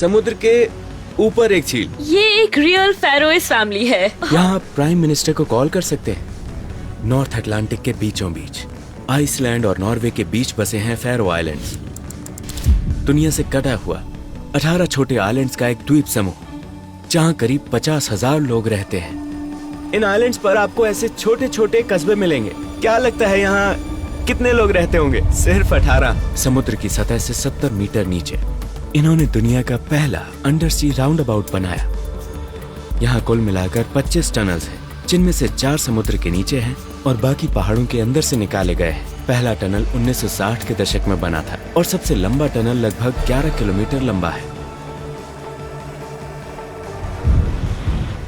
समुद्र के ऊपर एक झील। ये एक रियल फेरोइस फैमिली है। यहाँ आप प्राइम मिनिस्टर को कॉल कर सकते हैं। नॉर्थ अटलांटिक के बीचों बीच आइसलैंड और नॉर्वे के बीच बसे हैं फैरो आइलैंड्स। दुनिया से कटा हुआ 18 छोटे आइलैंड्स का एक द्वीप समूह, जहाँ करीब 50,000 लोग रहते हैं। इन आइलैंड्स पर आपको ऐसे छोटे छोटे कस्बे मिलेंगे। क्या लगता है यहाँ कितने लोग रहते होंगे? सिर्फ 18। समुद्र की सतह से 70 मीटर नीचे इन्होंने दुनिया का पहला अंडर सी राउंड अबाउट बनाया। यहाँ कुल मिलाकर 25 टनल्स हैं, जिनमें से 4 समुद्र के नीचे हैं और बाकी पहाड़ों के अंदर से निकाले गए हैं। पहला टनल 1960 के दशक में बना था और सबसे लंबा टनल लगभग 11 किलोमीटर लंबा है।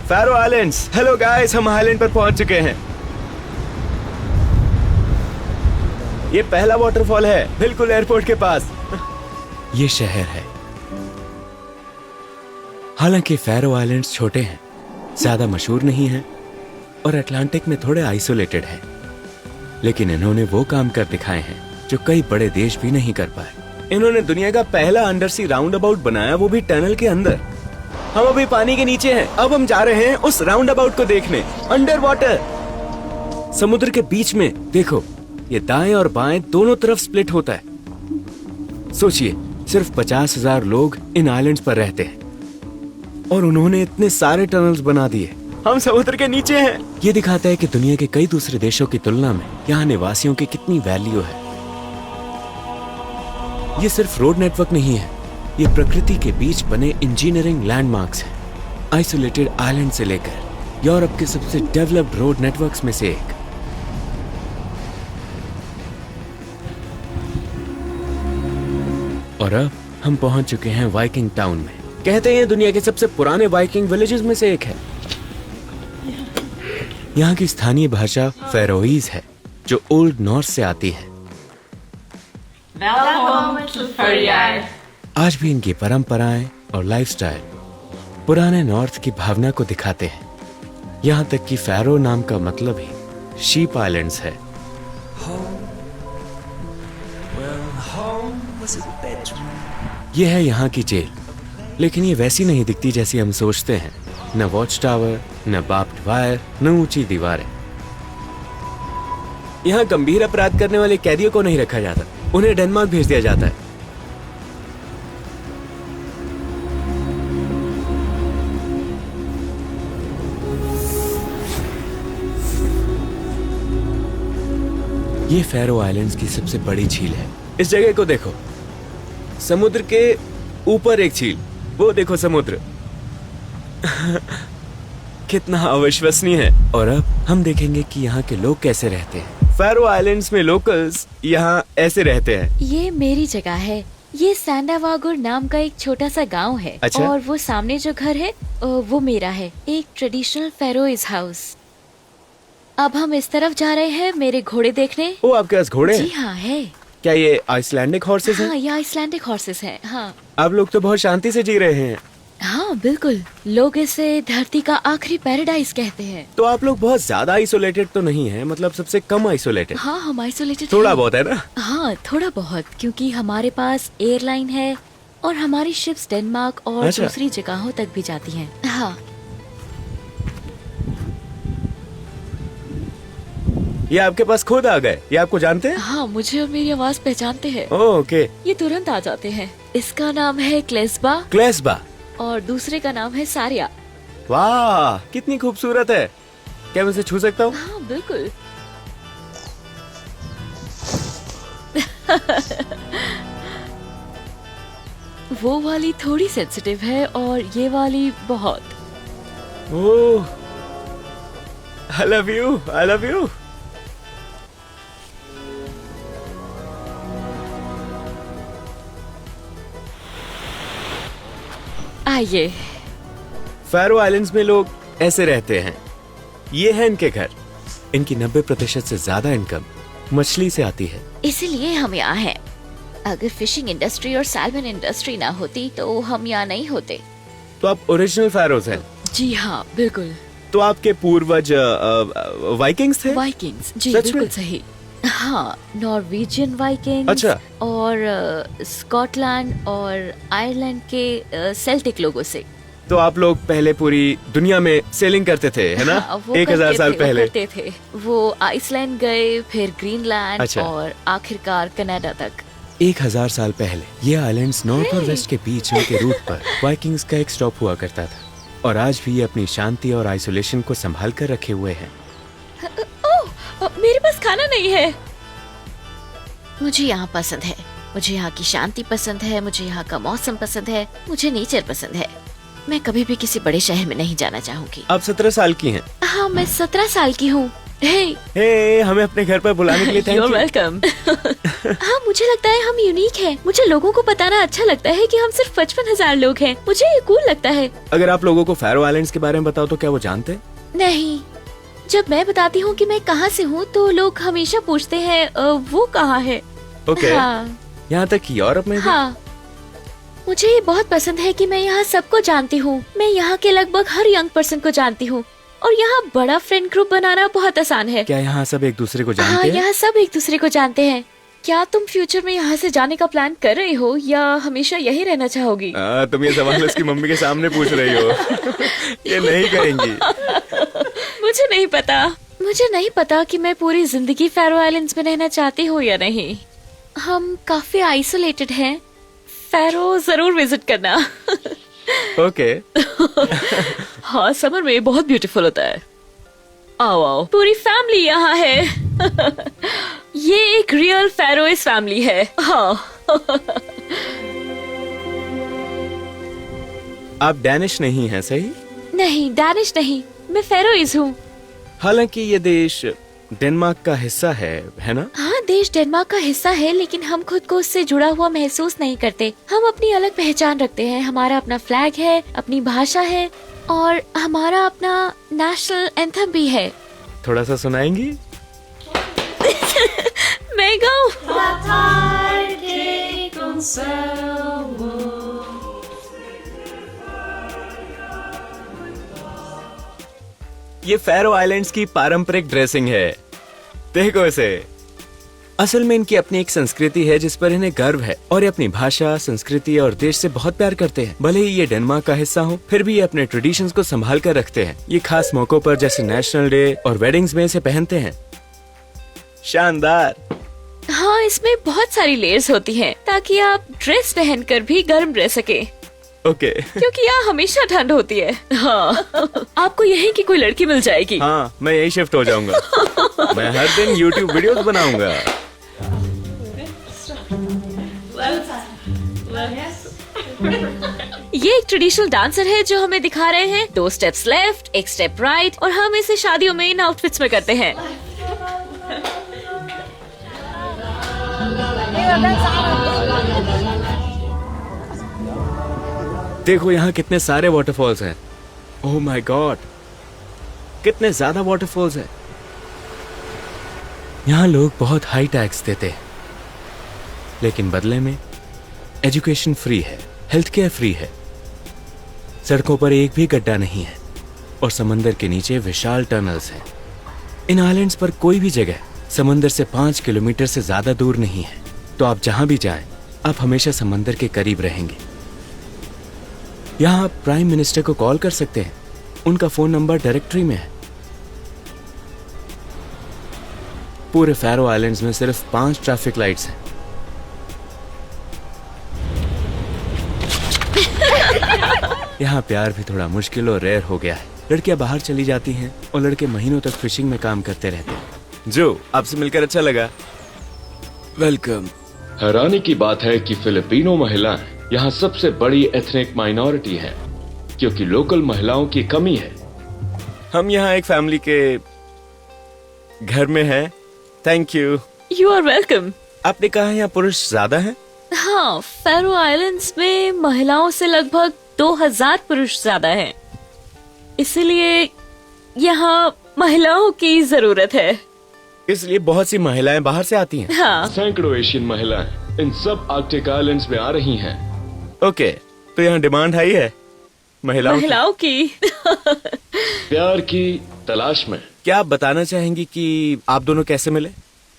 Pharaoh islands. हेलो गाइस, हम आइलैंड पर पहुंच चुके हैं। ये पहला वाटरफॉल है, बिल्कुल एयरपोर्ट के पास। ये शहर है। हालांकि फैरो आइलैंड्स छोटे हैं, ज्यादा मशहूर नहीं हैं और अटलांटिक में थोड़े आइसोलेटेड हैं, लेकिन इन्होंने वो काम कर दिखाए हैं जो कई बड़े देश भी नहीं कर पाए। इन्होंने दुनिया का पहला अंडर सी राउंड अबाउट बनाया, वो भी टनल के अंदर। हम अभी पानी के नीचे हैं, अब हम जा रहे हैं उस राउंड अबाउट को देखने, अंडर वाटर। समुद्र के बीच में देखो, ये दाएं और बाएं दोनों तरफ स्प्लिट होता है। सोचिए, सिर्फ 50,000 लोग इन आइलैंड्स पर रहते हैं और उन्होंने इतने सारे टनल्स बना दिए। हम समुद्र के नीचे हैं। ये दिखाता है कि दुनिया के कई दूसरे देशों की तुलना में यहाँ निवासियों की कितनी वैल्यू है। ये सिर्फ रोड नेटवर्क नहीं है, ये प्रकृति के बीच बने इंजीनियरिंग लैंडमार्क्स हैं। आइसोलेटेड आइलैंड से लेकर यूरोप के सबसे डेवलप्ड रोड नेटवर्क्स में से एक। और अब हम पहुंच चुके हैं वाइकिंग टाउन में। कहते हैं दुनिया के सबसे पुराने वाइकिंग विलेजेस में से एक है। यहाँ की स्थानीय भाषा फेरोईज है, जो ओल्ड नॉर्स से आती है। आज भी इनकी परंपराएं और लाइफस्टाइल पुराने नॉर्थ की भावना को दिखाते हैं। यहाँ तक कि फैरो नाम का मतलब ही शीप आइलैंड्स है। यह है यहाँ की जेल, लेकिन ये वैसी नहीं दिखती जैसी हम सोचते हैं। न वॉच टावर, न बार्ब्ड वायर, न ऊंची दीवारें। यहाँ गंभीर अपराध करने वाले कैदियों को नहीं रखा जाता, उन्हें डेनमार्क भेज दिया जाता है। ये फैरो आइलैंड्स की सबसे बड़ी झील है। इस जगह को देखो, समुद्र के ऊपर एक झील, वो देखो समुद्र। कितना अविश्वसनीय है। और अब हम देखेंगे कि यहाँ के लोग कैसे रहते हैं। फैरो आइलैंड्स में लोकल्स यहाँ ऐसे रहते हैं। ये मेरी जगह है। ये सैंडावागुर नाम का एक छोटा सा गांव है। अच्छा? और वो सामने जो घर है वो मेरा है, एक ट्रेडिशनल फेरोइज हाउस। अब हम इस तरफ जा रहे हैं मेरे घोड़े देखने। ओ, आपके पास घोड़े हैं? जी हाँ है। क्या ये आइसलैंडिक हॉर्सेस हैं? हाँ, ये आइसलैंडिक हॉर्सेस हैं। हाँ। आप लोग तो बहुत शांति से जी रहे हैं। हाँ बिल्कुल, लोग इसे धरती का आखिरी पैराडाइज कहते हैं। तो आप लोग बहुत ज्यादा आइसोलेटेड तो नहीं है, मतलब सबसे कम आइसोलेटेड? हाँ, हम आइसोलेटेड थोड़ा बहुत है ना? हाँ, थोड़ा बहुत, क्योंकि हमारे पास एयरलाइन है और हमारी शिप्स डेनमार्क और अच्छा। दूसरी जगहों तक भी जाती हैं। हाँ। ये आपके पास खुद आ गए? ये आपको जानते हैं? हाँ, मुझे और मेरी आवाज पहचानते हैं। ओके। ये तुरंत आ जाते हैं। इसका नाम है क्लेस्बा क्लेस्बा। और दूसरे का नाम है सारिया। वाह, कितनी खूबसूरत है। क्या मैं इसे छू सकता हूँ? हाँ बिल्कुल। वो वाली थोड़ी सेंसिटिव है और ये वाली बहुत। ओह, I love you, I love you। आइए। फैरो आइलैंड्स में लोग ऐसे रहते हैं। ये है इनके घर। इनकी 90% से ज्यादा इनकम मछली से आती है। इसीलिए हम यहाँ हैं। अगर फिशिंग इंडस्ट्री और सैल्मन इंडस्ट्री ना होती तो हम यहाँ नहीं होते। तो आप ओरिजिनल फैरोज हैं? जी हाँ बिल्कुल। तो आपके पूर्वज वाइकिंग्स थे? वाइकिंग्स, जी सच बिल्कुल में? सही। हाँ, नॉर्वेजियन वाइकिंग्स अच्छा। और स्कॉटलैंड और आयरलैंड के सेल्टिक लोगों से। तो आप लोग पहले पूरी दुनिया में सेलिंग करते थे, है ना? हाँ, वो 1000 साल पहले करते थे। वो आइसलैंड गए, फिर ग्रीनलैंड अच्छा। और आखिरकार कनाडा तक। 1000 साल पहले ये आइलैंड्स नॉर्थ और वेस्ट के बीच के रूट पर वाइकिंग्स का एक स्टॉप हुआ करता था, और आज भी ये अपनी शांति और आइसोलेशन को संभाल कर रखे हुए हैं। ओह, मेरे पास खाना नहीं है। मुझे यहाँ पसंद है, मुझे यहाँ की शांति पसंद है, मुझे यहाँ का मौसम पसंद है, मुझे नेचर पसंद है। मैं कभी भी किसी बड़े शहर में नहीं जाना चाहूँगी। आप 17 साल की हैं। हाँ, मैं 17 साल की हूँ। हे, हमें अपने घर पर बुलाने के लिए थैंक You're यू। welcome। हाँ, मुझे लगता है हम यूनिक हैं। मुझे लोगों को बताना अच्छा लगता है कि हम सिर्फ 55,000 लोग हैं। मुझे ये कूल लगता है। अगर आप लोगों को फैरो आइलैंड्स के बारे में बताओ तो क्या वो जानते हैं? नहीं, जब मैं बताती हूँ कि मैं कहाँ से हूँ तो लोग हमेशा पूछते हैं वो कहाँ है। ओके। हाँ, यहाँ तक कि यूरोप में भी? हाँ। मुझे ये बहुत पसंद है कि मैं यहाँ सबको जानती हूँ। मैं यहाँ के लगभग हर यंग पर्सन को जानती हूँ, और यहाँ बड़ा फ्रेंड ग्रुप बनाना बहुत आसान है। क्या यहाँ सब एक दूसरे को हाँ, जानते हैं? यहाँ सब एक दूसरे को जानते हैं। क्या तुम फ्यूचर में यहाँ से जाने का प्लान कर रही हो या हमेशा यही रहना चाहोगी? तुम ये सवाल उसकी मम्मी के सामने पूछ रही हो। ये नहीं करेंगी। मुझे नहीं पता। मुझे नहीं पता कि मैं पूरी जिंदगी फैरो आइलैंड्स में रहना चाहती हूँ या नहीं। हम काफी आइसोलेटेड हैं। फैरो जरूर विजिट करना। ओके। हाँ, समर में बहुत ब्यूटीफुल होता है। आओ आओ, पूरी फैमिली यहाँ है। ये एक रियल फैरोइज फैमिली है। हाँ। आप डैनिश नहीं हैं, सही? नहीं, डैनिश नहीं, मैं फैरोइज हूँ। हालांकि ये देश डेनमार्क का हिस्सा है ना? हाँ, देश डेनमार्क का हिस्सा है, लेकिन हम खुद को उससे जुड़ा हुआ महसूस नहीं करते। हम अपनी अलग पहचान रखते हैं। हमारा अपना फ्लैग है, अपनी भाषा है, और हमारा अपना नेशनल एंथम भी है। थोड़ा सा सुनाएंगी? मैं गाऊं? ये फैरो आइलैंड्स की पारंपरिक ड्रेसिंग है। देखो इसे। असल में इनकी अपनी एक संस्कृति है जिस पर इन्हें गर्व है, और ये अपनी भाषा, संस्कृति और देश से बहुत प्यार करते हैं। भले ही ये डेनमार्क का हिस्सा हो, फिर भी ये अपने ट्रेडिशंस को संभाल कर रखते हैं। ये खास मौकों पर जैसे नेशनल डे और वेडिंग्स में इसे पहनते हैं। शानदार। हाँ, इसमें बहुत सारी लेयर्स होती हैं ताकि आप ड्रेस पहनकर भी गर्म रह सके। ओके। क्योंकि यहाँ हमेशा ठंड होती है। हाँ। आपको यहीं की कोई लड़की मिल जाएगी। हाँ, मैं यही शिफ्ट हो जाऊंगा। मैं हर दिन YouTube वीडियोस बनाऊंगा। ये एक ट्रेडिशनल डांसर है जो हमें दिखा रहे हैं। 2 स्टेप्स लेफ्ट, 1 स्टेप राइट, और हम इसे शादियों में इन आउटफिट्स में करते हैं। देखो यहाँ कितने सारे वाटरफॉल्स हैं। ओह माय गॉड, कितने ज्यादा वाटरफॉल्स हैं। यहाँ लोग बहुत हाई टैक्स देते हैं, लेकिन बदले में एजुकेशन फ्री है, हेल्थ केयर फ्री है, सड़कों पर एक भी गड्ढा नहीं है, और समंदर के नीचे विशाल टनल्स हैं। इन आइलैंड्स पर कोई भी जगह समंदर से 5 किलोमीटर से ज्यादा दूर नहीं है, तो आप जहां भी जाएं, आप हमेशा समंदर के करीब रहेंगे। यहाँ आप प्राइम मिनिस्टर को कॉल कर सकते हैं, उनका फोन नंबर डायरेक्टरी में है। पूरे फैरो आइलैंड्स में सिर्फ 5 ट्रैफिक लाइट्स हैं। यहाँ प्यार भी थोड़ा मुश्किल और रेयर हो गया है। लड़कियां बाहर चली जाती हैं और लड़के महीनों तक फिशिंग में काम करते रहते हैं। जो आपसे मिलकर अच्छा लगा। वेलकम। हैरानी की बात है कि फिलिपिनो महिलाएं यहाँ सबसे बड़ी एथनिक माइनॉरिटी हैं, क्योंकि लोकल महिलाओं की कमी है। हम यहाँ एक फैमिली के घर में हैं। Thank you. You are welcome. आपने कहा यहाँ पुरुष ज्यादा हैं? हाँ, फैरो आइलैंड्स में महिलाओं से लगभग 2000 पुरुष ज्यादा हैं। इसलिए यहाँ महिलाओं की जरूरत है। इसलिए बहुत सी महिलाएं बाहर से आती हैं। हाँ। सैकड़ों एशियन महिलाएं इन सब आर्कटिक आइलैंड्स में आ रही हैं। ओके, तो यहाँ डिमांड हाई है महिलाओं की। प्यार की तलाश में। क्या आप बताना चाहेंगी कि आप दोनों कैसे मिले?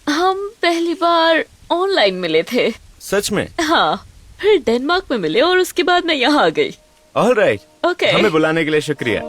हम पहली बार ऑनलाइन मिले थे। सच में? हाँ, फिर डेनमार्क में मिले और उसके बाद मैं यहाँ आ गई। ऑलराइट। ओके। हमें बुलाने के लिए शुक्रिया।